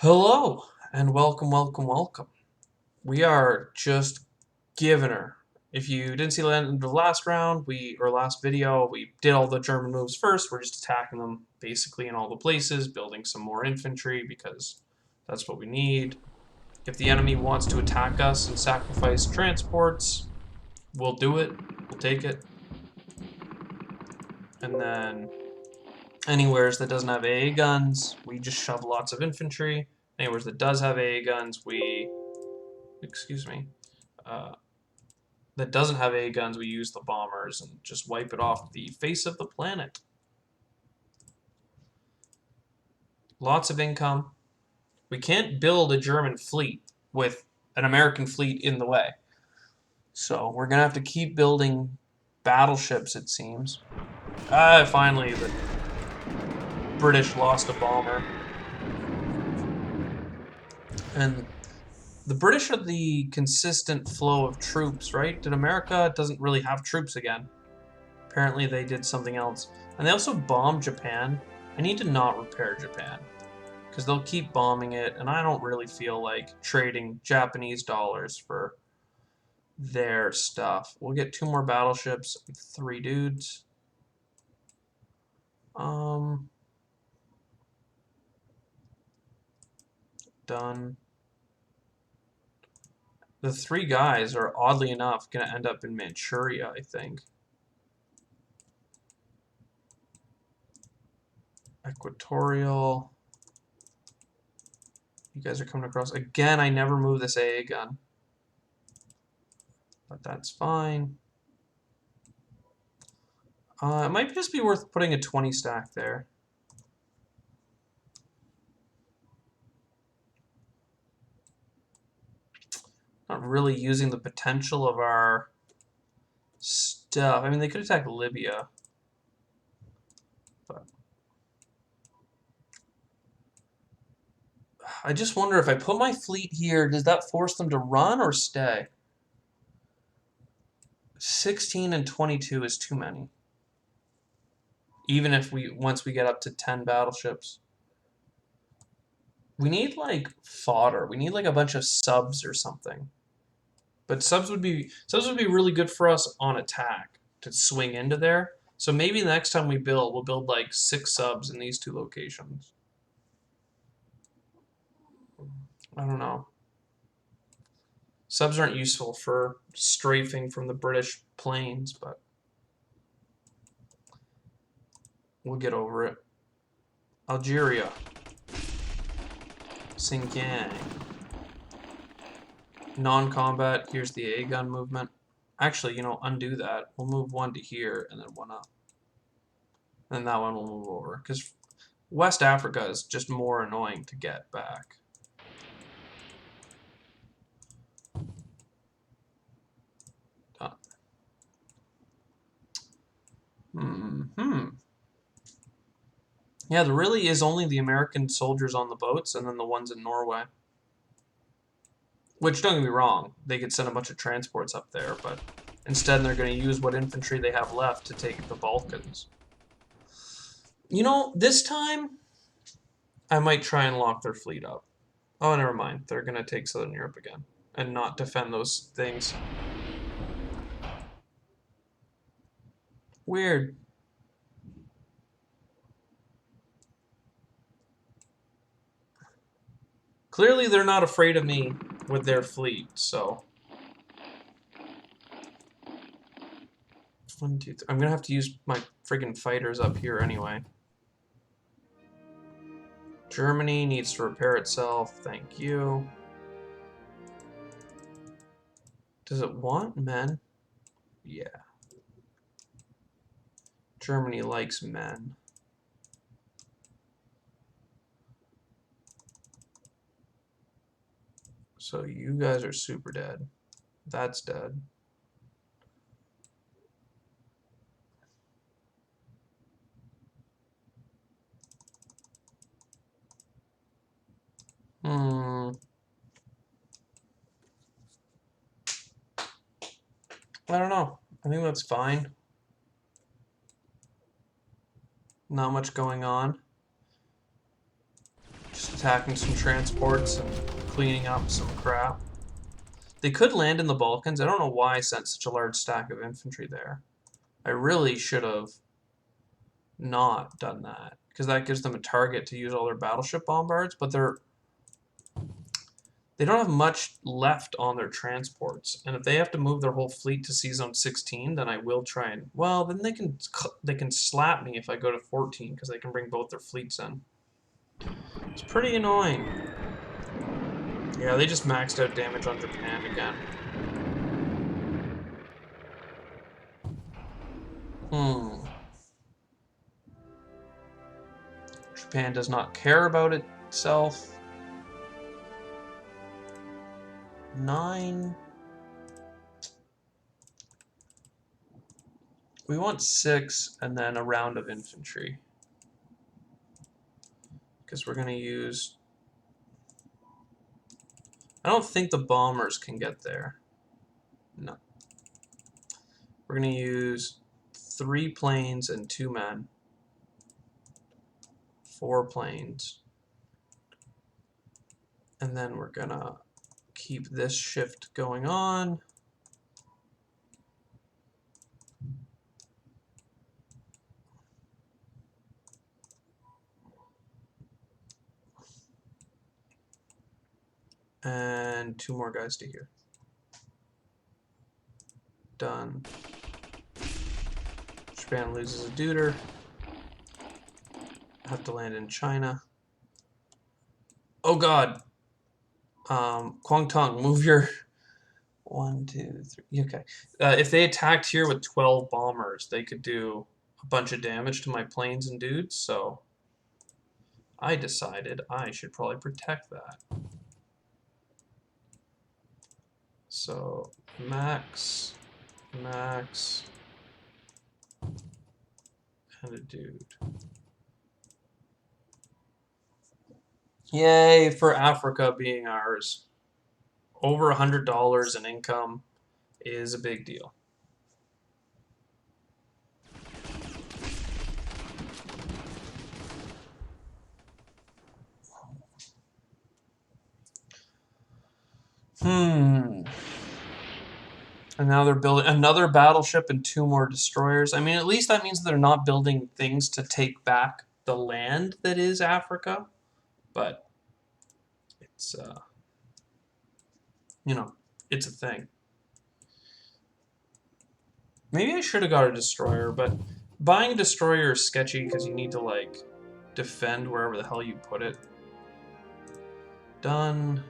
Hello and welcome. We are just giving her. If you didn't see the end of the last round, or last video, we did all the German moves first. We're just attacking them basically in all the places, building some more infantry because that's what we need. If the enemy wants to attack us and sacrifice transports, we'll do it. We'll take it. And then anywheres that doesn't have AA guns, we just shove lots of infantry. Anywheres that does have AA guns, uh, that doesn't have AA guns, we use the bombers and just wipe it off the face of the planet. Lots of income. We can't build a German fleet with an American fleet in the way. So we're going to have to keep building battleships, it seems. Finally, the British lost a bomber. And the British are the consistent flow of troops, right? Did America doesn't really have troops again? Apparently they did something else. And they also bombed Japan. I need to not repair Japan, because they'll keep bombing it, and I don't really feel like trading Japanese dollars for their stuff. We'll get 2 more battleships and 3 dudes. Done. The 3 guys are, oddly enough, going to end up in Manchuria, I think. Equatorial. You guys are coming across. Again, I never move this AA gun. But that's fine. It might just be worth putting a 20 stack there. Not really using the potential of our stuff. I mean, they could attack Libya. But I just wonder if I put my fleet here, does that force them to run or stay? 16 and 22 is too many. Even if once we get up to 10 battleships. We need like fodder. We need like a bunch of subs or something. But subs would be really good for us on attack to swing into there. So maybe the next time we build, we'll build like 6 subs in these 2 locations. I don't know. Subs aren't useful for strafing from the British planes, but we'll get over it. Algeria. Xinjiang. Non-combat, here's the A gun movement. Actually, undo that. We'll move 1 to here and then 1 up. And that one will move over, because West Africa is just more annoying to get back. Yeah, there really is only the American soldiers on the boats and then the ones in Norway. Which, don't get me wrong, they could send a bunch of transports up there, but instead they're going to use what infantry they have left to take the Balkans. This time, I might try and lock their fleet up. Oh, never mind. They're going to take Southern Europe again and not defend those things. Weird. Clearly, they're not afraid of me with their fleet, so. 1, 2, 3. I'm going to have to use my friggin' fighters up here anyway. Germany needs to repair itself. Thank you. Does it want men? Yeah. Germany likes men. So you guys are super dead. That's dead. I don't know. I think that's fine. Not much going on. Just attacking some transports and cleaning up some crap. They could land in the Balkans. I don't know why I sent such a large stack of infantry there. I really should have not done that, because that gives them a target to use all their battleship bombards, but they don't have much left on their transports, and if they have to move their whole fleet to Sea Zone 16, then I will try and, well, then they can slap me if I go to 14, because they can bring both their fleets in. It's pretty annoying. Yeah, they just maxed out damage on Japan again. Japan does not care about itself. 9. We want 6 and then a round of infantry. Because we're going to use... I don't think the bombers can get there. No. We're going to use 3 planes and 2 men. 4 planes. And then we're going to keep this shift going on. And 2 more guys to here. Done. Japan loses a deuter. I have to land in China. Oh god. Kwangtung, move your 1, 2, 3. Okay. If they attacked here with 12 bombers, they could do a bunch of damage to my planes and dudes, so I decided I should probably protect that. So max, and a dude. Yay for Africa being ours. Over $100 in income is a big deal. And now they're building another battleship and 2 more destroyers. I mean, at least that means they're not building things to take back the land that is Africa. But it's, you know, it's a thing. Maybe I should have got a destroyer, but buying a destroyer is sketchy because you need to, like, defend wherever the hell you put it. Done.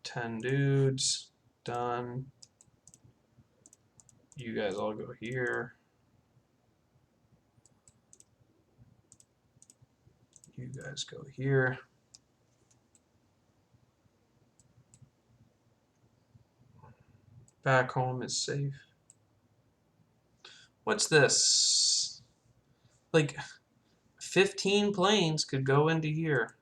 10 dudes. Done. You guys all go here. You guys go here. Back home is safe. What's this? Like, 15 planes could go into here.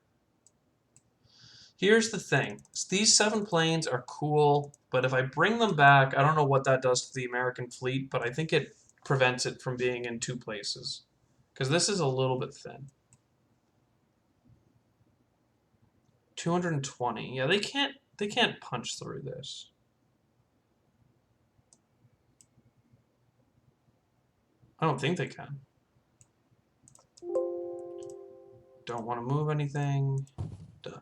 Here's the thing. These 7 planes are cool, but if I bring them back, I don't know what that does to the American fleet, but I think it prevents it from being in 2 places. Because this is a little bit thin. 220. Yeah, they can't punch through this. I don't think they can. Don't want to move anything. Done.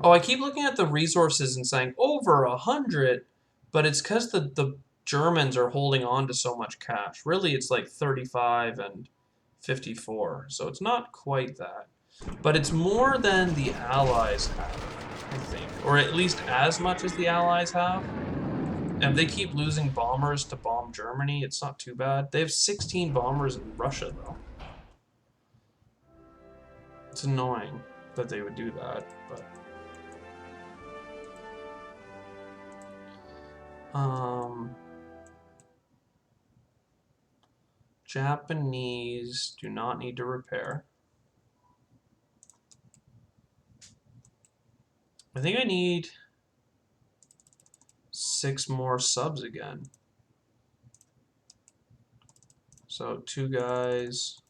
Oh, I keep looking at the resources and saying over 100, but it's because the Germans are holding on to so much cash. Really, it's like 35 and 54, so it's not quite that. But it's more than the Allies have, I think. Or at least as much as the Allies have. And if they keep losing bombers to bomb Germany, it's not too bad. They have 16 bombers in Russia, though. It's annoying that they would do that, but... Japanese do not need to repair. I think I need 6 more subs again. So 2 guys.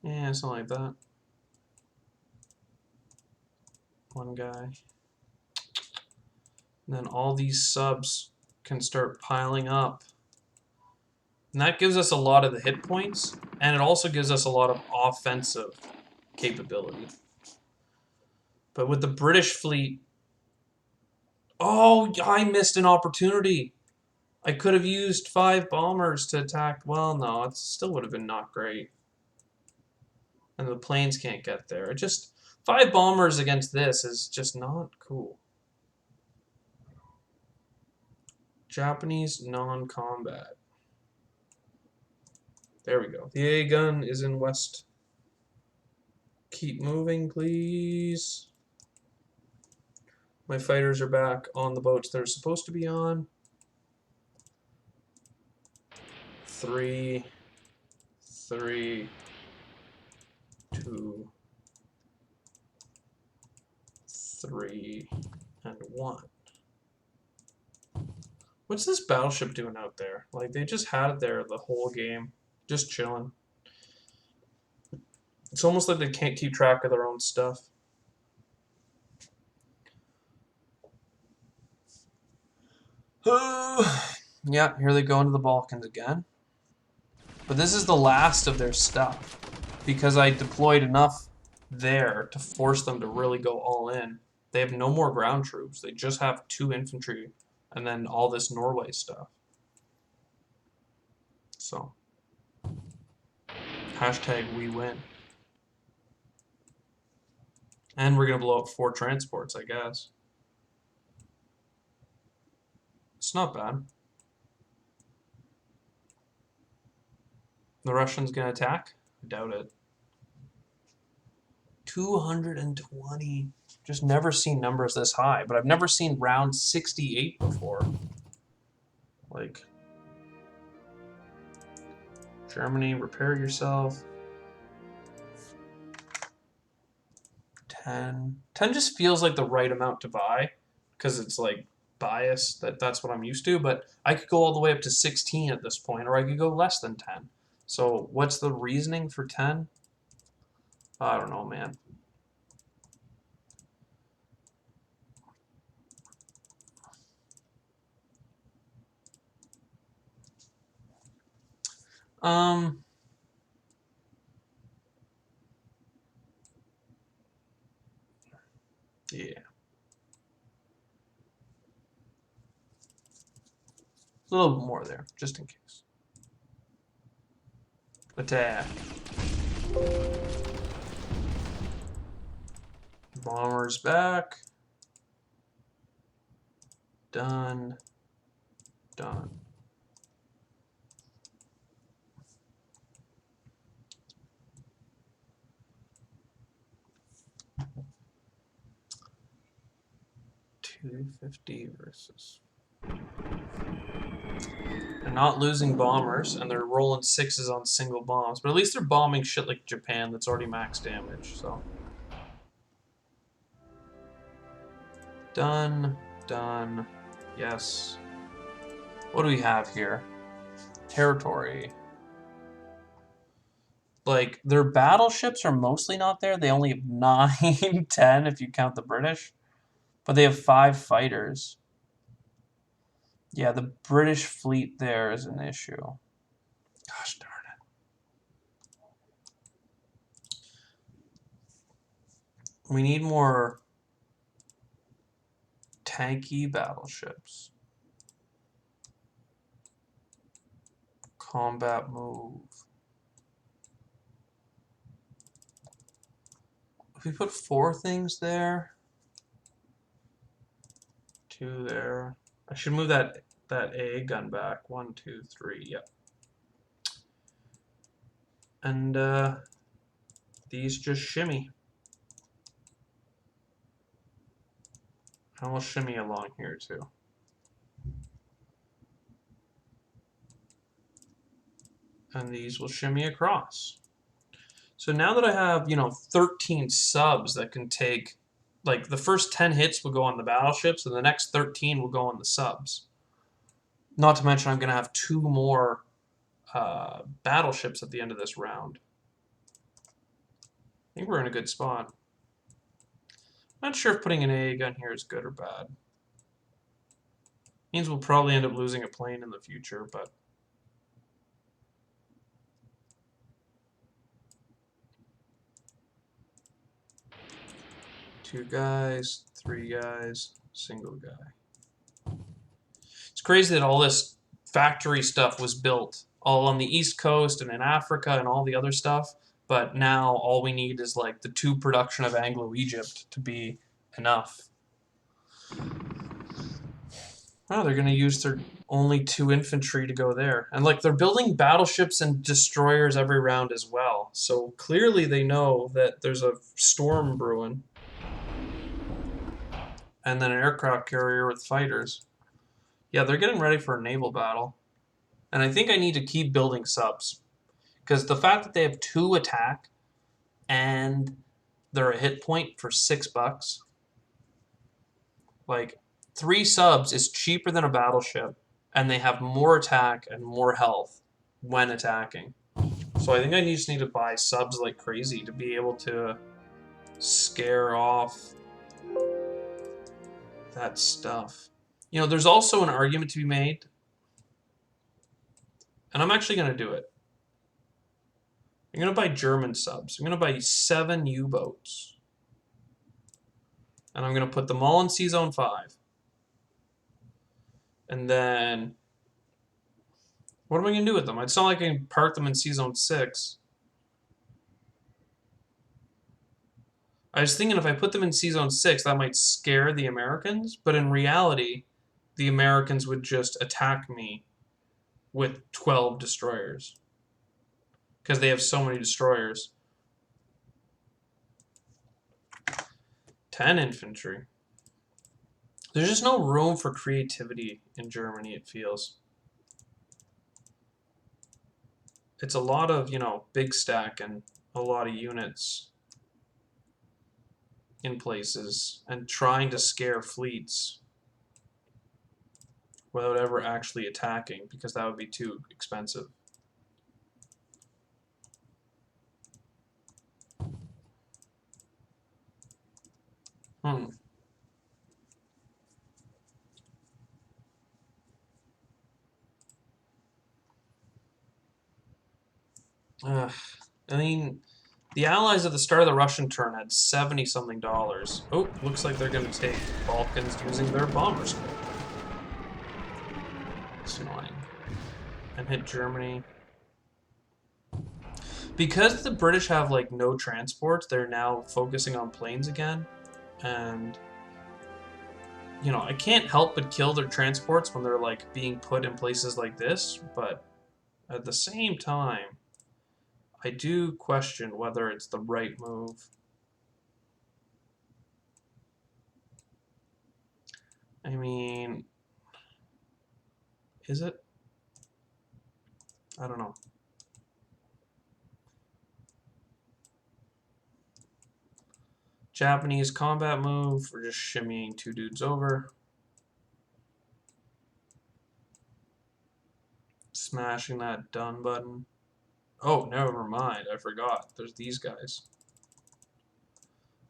Yeah, something like that. One guy. And then all these subs can start piling up. And that gives us a lot of the hit points, and it also gives us a lot of offensive capability. But with the British fleet... Oh, I missed an opportunity. I could have used 5 bombers to attack. Well, no, it still would have been not great. And the planes can't get there. It just... 5 bombers against this is just not cool. Japanese non-combat. There we go. The A gun is in west. Keep moving, please. My fighters are back on the boats they're supposed to be on. 3, 3, 2, 3, and 1. What's this battleship doing out there? Like, they just had it there the whole game. Just chilling. It's almost like they can't keep track of their own stuff. Yeah, here they go into the Balkans again. But this is the last of their stuff. Because I deployed enough there to force them to really go all in. They have no more ground troops. They just have 2 infantry and then all this Norway stuff. So, hashtag we win. And we're going to blow up 4 transports, I guess. It's not bad. The Russians going to attack? I doubt it. 220. Just never seen numbers this high, but I've never seen round 68 before. Like, Germany, repair yourself. 10. 10 just feels like the right amount to buy because it's like bias. That's what I'm used to, but I could go all the way up to 16 at this point, or I could go less than 10. So what's the reasoning for 10? I don't know, man. Yeah. A little bit more there, just in case. Attack. Bombers back. Done. Done. $250 versus... They're not losing bombers, and they're rolling 6s on single bombs. But at least they're bombing shit like Japan that's already max damage, so... Done. Done. Yes. What do we have here? Territory. Like, their battleships are mostly not there. They only have 9, 10 if you count the British. But they have 5 fighters. Yeah, the British fleet there is an issue. Gosh darn it. We need more tanky battleships. Combat move. If we put 4 things there, 2 there. I should move that A gun back. 1, 2, 3. Yep. And these just shimmy. And we'll shimmy along here too. And these will shimmy across. So now that I have, 13 subs that can take, like, the first 10 hits will go on the battleships, and the next 13 will go on the subs. Not to mention I'm going to have 2 more battleships at the end of this round. I think we're in a good spot. Not sure if putting an AA gun here is good or bad. Means we'll probably end up losing a plane in the future, but... Two guys, three guys, single guy. It's crazy that all this factory stuff was built all on the East Coast and in Africa and all the other stuff, but now all we need is like the 2 production of Anglo-Egypt to be enough. Oh, they're going to use their only 2 infantry to go there. And like they're building battleships and destroyers every round as well. So clearly they know that there's a storm brewing. And then an aircraft carrier with fighters. Yeah, they're getting ready for a naval battle. And I think I need to keep building subs. Because the fact that they have 2 attack and they're a hit point for $6, like 3 subs is cheaper than a battleship, and they have more attack and more health when attacking. So I think I just need to buy subs like crazy to be able to scare off that stuff. You know, there's also an argument to be made, and I'm actually going to do it. I'm going to buy German subs. I'm going to buy 7 U-boats. And I'm going to put them all in Sea Zone 5. And then, what am I going to do with them? It's not like I can park them in Sea Zone 6. I was thinking if I put them in Sea Zone 6, that might scare the Americans. But in reality, the Americans would just attack me with 12 destroyers. Because they have so many destroyers. 10 infantry. There's just no room for creativity in Germany, it feels. It's a lot of, you know, big stack and a lot of units in places and trying to scare fleets without ever actually attacking, because that would be too expensive. I mean, the Allies at the start of the Russian turn had $70-something. Oh, looks like they're going to take Balkans using their bomber squad. It's annoying. And hit Germany. Because the British have, like, no transports, they're now focusing on planes again. And, you know, I can't help but kill their transports when they're, like, being put in places like this. But at the same time, I do question whether it's the right move. I mean, is it? I don't know. Japanese combat move. We're just shimmying 2 dudes over. Smashing that done button. Oh, never mind. I forgot. There's these guys.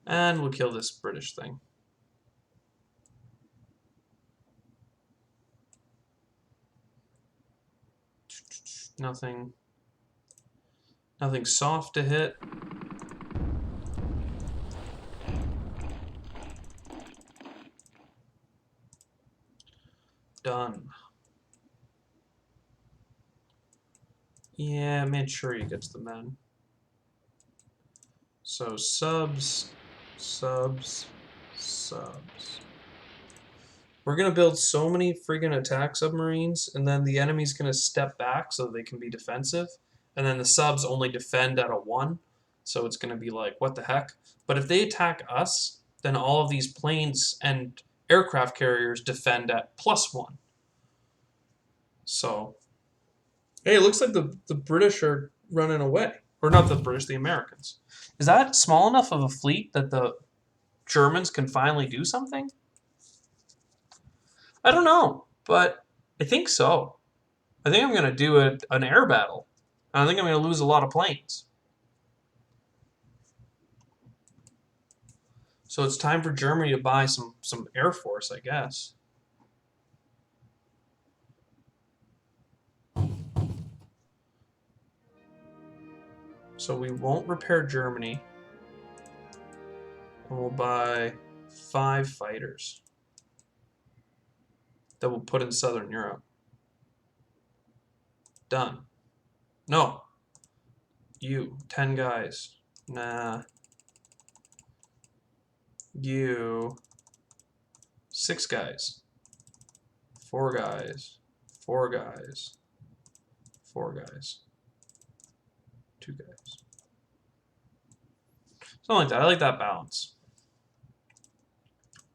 And we'll kill this British thing. Nothing soft to hit. Done. Yeah, Manchuria gets the men. So subs, subs, subs. We're going to build so many friggin' attack submarines, and then the enemy's going to step back so they can be defensive. And then the subs only defend at a 1, so it's going to be like, what the heck? But if they attack us, then all of these planes and aircraft carriers defend at +1. So, hey, it looks like the British are running away. Or not the British, the Americans. Is that small enough of a fleet that the Germans can finally do something? I don't know, but I think so. I think I'm going to do an air battle. I think I'm going to lose a lot of planes. So it's time for Germany to buy some Air Force, I guess. So we won't repair Germany. And we'll buy 5 fighters that we'll put in Southern Europe. Done. No. You. 10 guys. Nah. You. 6 guys. 4 guys. 4 guys. 4 guys. 2 guys. Something like that. I like that balance.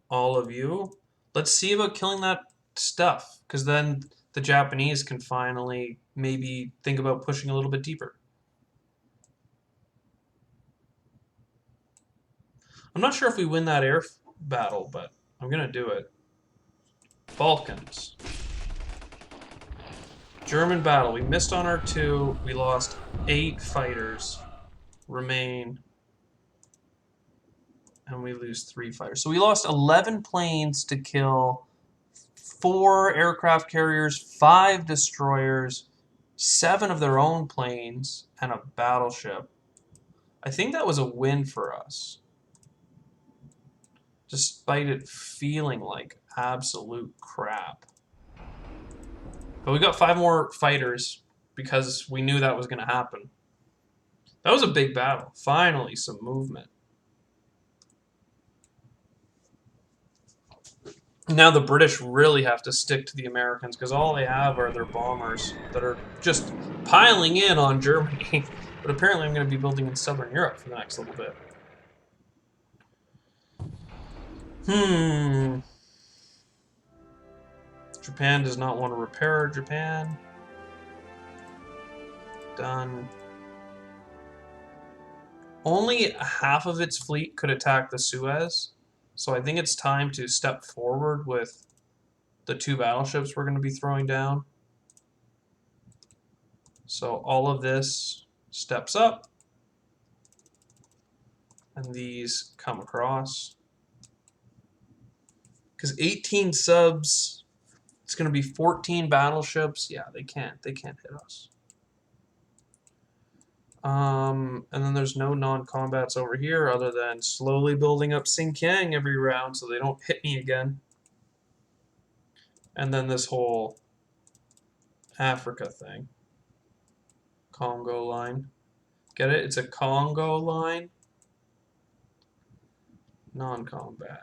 All of you. Let's see about killing that stuff, because then the Japanese can finally maybe think about pushing a little bit deeper. I'm not sure if we win that air battle, but I'm going to do it. Balkans. German battle. We missed on our 2. We lost 8 fighters. Remain. And we lose 3 fighters. So we lost 11 planes to kill 4 aircraft carriers, 5 destroyers, 7 of their own planes, and a battleship. I think that was a win for us. Despite it feeling like absolute crap. But we got 5 more fighters because we knew that was going to happen. That was a big battle. Finally, some movement. Now the British really have to stick to the Americans because all they have are their bombers that are just piling in on Germany. But apparently I'm going to be building in Southern Europe for the next little bit. Japan does not want to repair Japan. Done. Only half of its fleet could attack the Suez. So I think it's time to step forward with the 2 battleships we're going to be throwing down. So all of this steps up. And these come across. Because 18 subs, it's going to be 14 battleships. Yeah, they can't hit us. And then there's no non-combats over here other than slowly building up Xinjiang every round so they don't hit me again. And then this whole Africa thing. Congo line. Get it? It's a Congo line. Non-combat.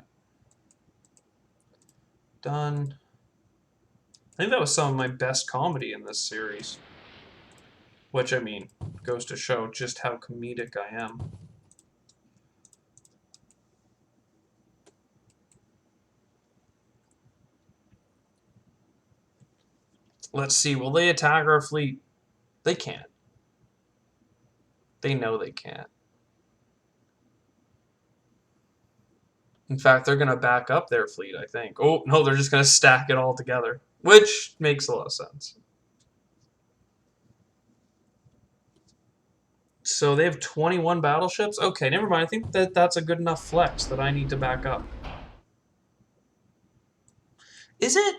Done. I think that was some of my best comedy in this series. Which, I mean, goes to show just how comedic I am. Let's see. Will they attack our fleet? They can't. They know they can't. In fact, they're going to back up their fleet, I think. Oh, no, they're just going to stack it all together. Which makes a lot of sense. So they have 21 battleships? Okay, never mind. I think that's a good enough flex that I need to back up. Is it?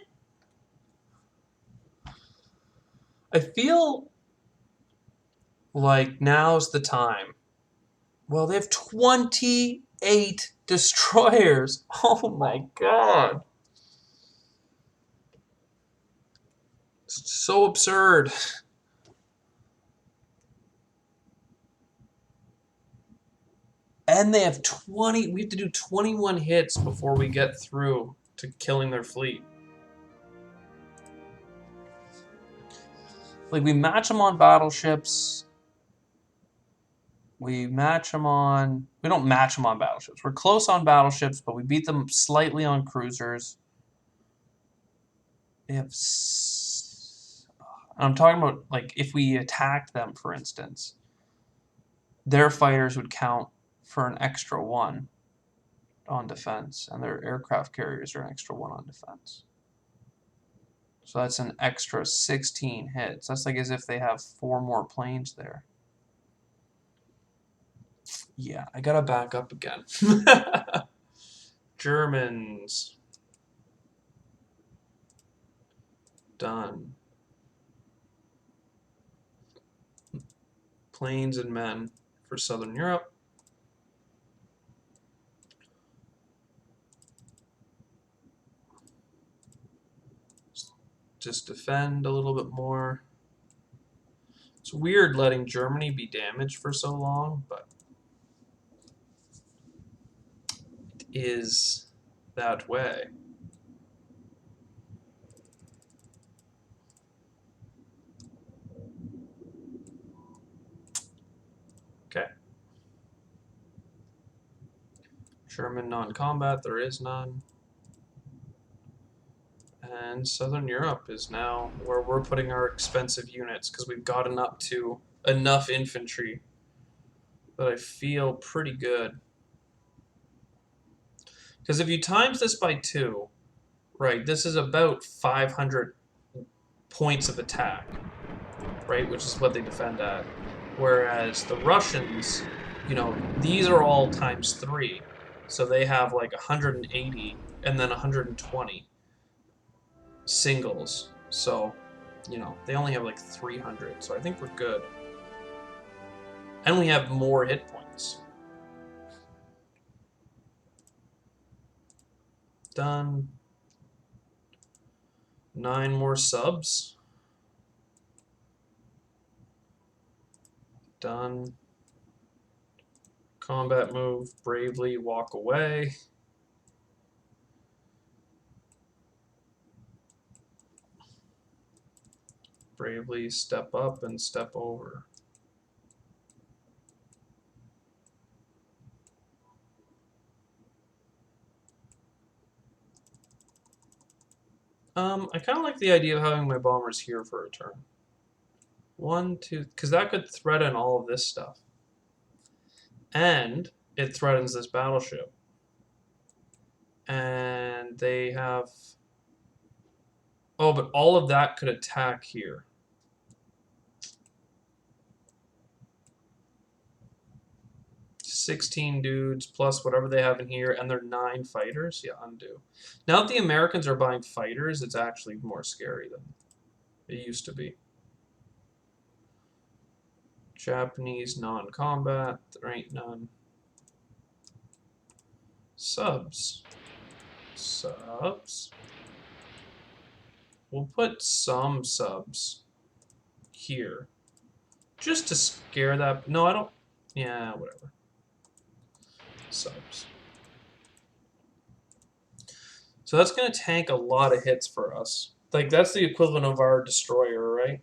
I feel like now's the time. Well, they have 28 destroyers. Oh my god. It's so absurd. And they have 20. We have to do 21 hits before we get through to killing their fleet. Like, we match them on battleships. We match them on... We don't match them on battleships. We're close on battleships, but we beat them slightly on cruisers. They have... I'm talking about, like, if we attacked them, for instance, their fighters would count for an extra 1 on defense, and their aircraft carriers are an extra 1 on defense. So that's an extra 16 hits. That's like as if they have 4 more planes there. Yeah, I gotta back up again. Germans. Done. Planes and men for Southern Europe. Just defend a little bit more. It's weird letting Germany be damaged for so long, but it is that way. Okay. German non-combat, there is none. And Southern Europe is now where we're putting our expensive units because we've gotten up to enough infantry that I feel pretty good. Because if you times this by 2, right, this is about 500 points of attack, right, which is what they defend at. Whereas the Russians, you know, these are all times 3. So they have like 180 and then 120 singles. So, you know, they only have like 300. So I think we're good. And we have more hit points. Done. 9 more subs. Done. Combat move, bravely walk away. Bravely step up and step over. I kind of like the idea of having my bombers here for a turn. 1, 2, because that could threaten all of this stuff. And it threatens this battleship. And they have... Oh, but all of that could attack here. $16 dudes plus whatever they have in here, and they're 9 fighters. Yeah, undo. Now that the Americans are buying fighters, it's actually more scary than it used to be. Japanese non-combat. There ain't none. Subs. Subs. We'll put some subs here. Just to scare that... No, I don't... Yeah, whatever. Subs. So that's going to tank a lot of hits for us. Like, that's the equivalent of our destroyer, right?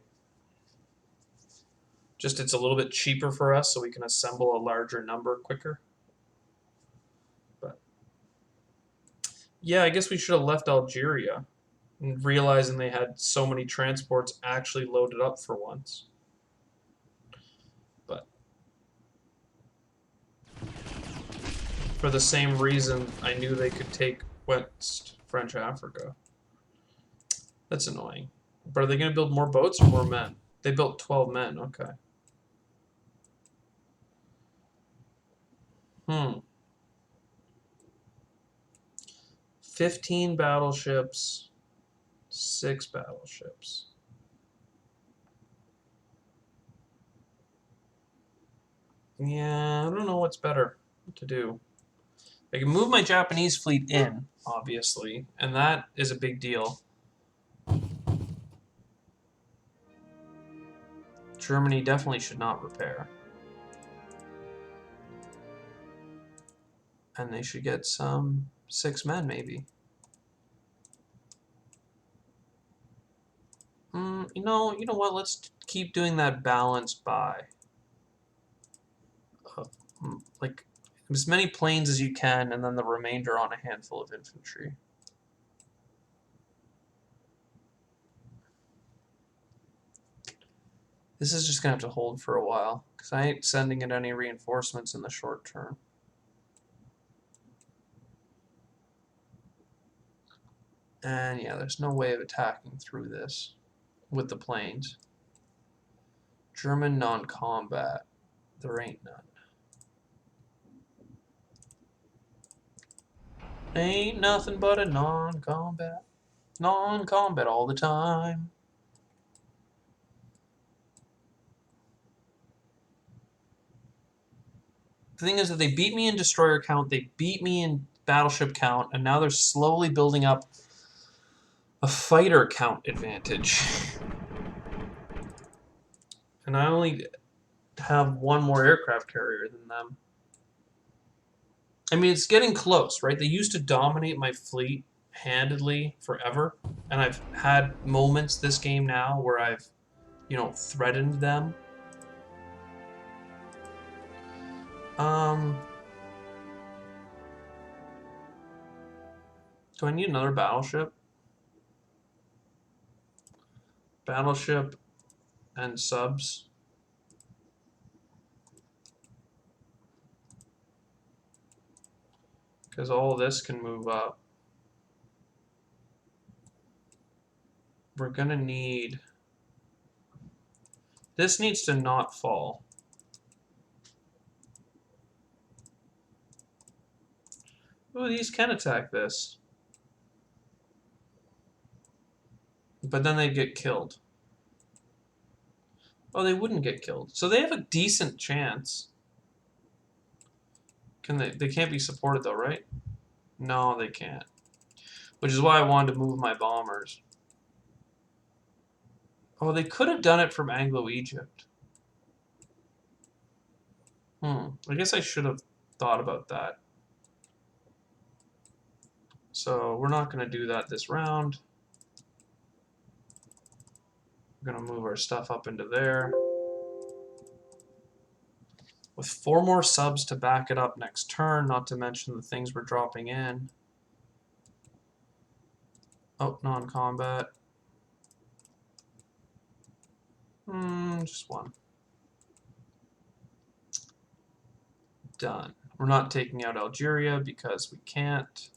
Just it's a little bit cheaper for us, so we can assemble a larger number quicker. But yeah, I guess we should have left Algeria, and realizing they had so many transports actually loaded up for once. But for the same reason, I knew they could take West French Africa. That's annoying. But are they going to build more boats or more men? They built 12 men, okay. 15 battleships, 6 battleships. Yeah, I don't know what's better to do. I can move my Japanese fleet in, obviously, and that is a big deal. Germany definitely should not repair. And they should get some 6 men, maybe. You know what? Let's keep doing that balanced buy. Like, as many planes as you can, and then the remainder on a handful of infantry. This is just going to have to hold for a while, because I ain't sending it any reinforcements in the short term. And yeah, there's no way of attacking through this with the planes. German non-combat. There ain't none. Ain't nothing but a non-combat. Non-combat all the time. The thing is that they beat me in destroyer count, they beat me in battleship count, and now they're slowly building up a fighter count advantage. And I only have one more aircraft carrier than them. I mean, it's getting close, right? They used to dominate my fleet handedly forever, and I've had moments this game now where I've, threatened them. Do I need another battleship? Battleship and subs. Because all this can move up. We're gonna need... This needs to not fall. Ooh, these can attack this. But then they get killed. Oh, they wouldn't get killed. So they have a decent chance. Can they? They can't be supported though, right? No, they can't. Which is why I wanted to move my bombers. Oh, they could have done it from Anglo-Egypt. I guess I should have thought about that. So we're not going to do that this round. We're going to move our stuff up into there. With 4 more subs to back it up next turn, not to mention the things we're dropping in. Oh, non-combat. Just one. Done. We're not taking out Algeria because we can't.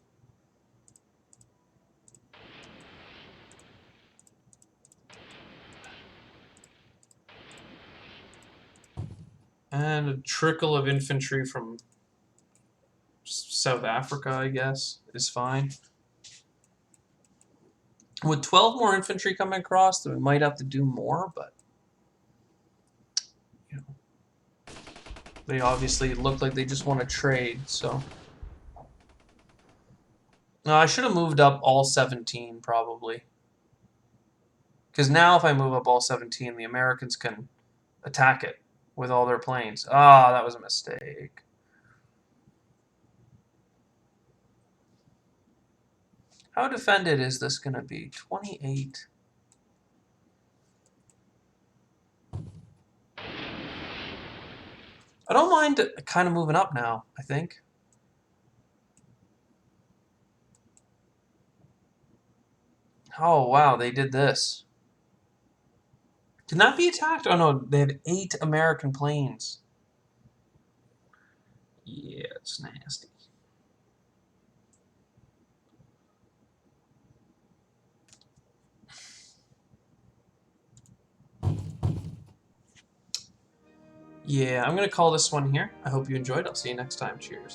And a trickle of infantry from South Africa, I guess, is fine. With 12 more infantry coming across, then we might have to do more, but they obviously look like they just want to trade, so. No, I should have moved up all 17, probably. Because now if I move up all 17, the Americans can attack it with all their planes. Ah, that was a mistake. How defended is this going to be? 28. I don't mind kind of moving up now, I think. Oh, wow, they did this. Can that be attacked? Oh, no, they have 8 American planes. Yeah, it's nasty. Yeah, I'm going to call this one here. I hope you enjoyed. I'll see you next time. Cheers.